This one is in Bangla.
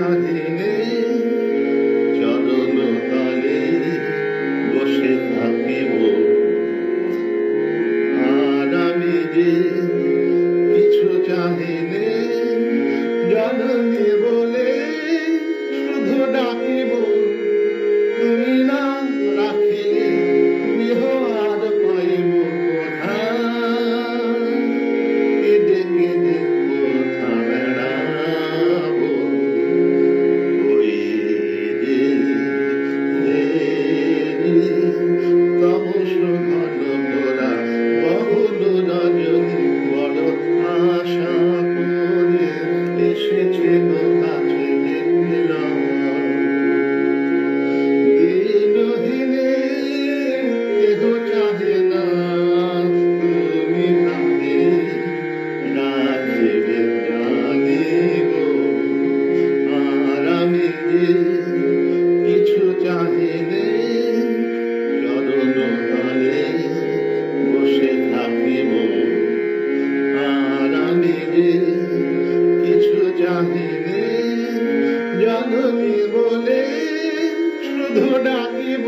চাহিনে চরণ তলে বসে থাকিব আর আমি যে কিছু চাহিনে জননী বলে শুধু ডাকিব তুমি না রাখিলে গৃহ আর পাইব কোথায় কেঁদে কেঁদে কোথা বেড়াবো ওই যে তমস ঘন ঘোরা বহুল রজনী বড় আশা করে এসেছে কাছে দেখলাম দিনহীনে কেহ চাহে না তুমি তাকে রাখিবে জানিব আর আমি যে কিছু চাহিনে চরণ তলে বসে থাকিব আর আমি যে কিছু চাহিনে জননী বলে শুধু ডাকিব।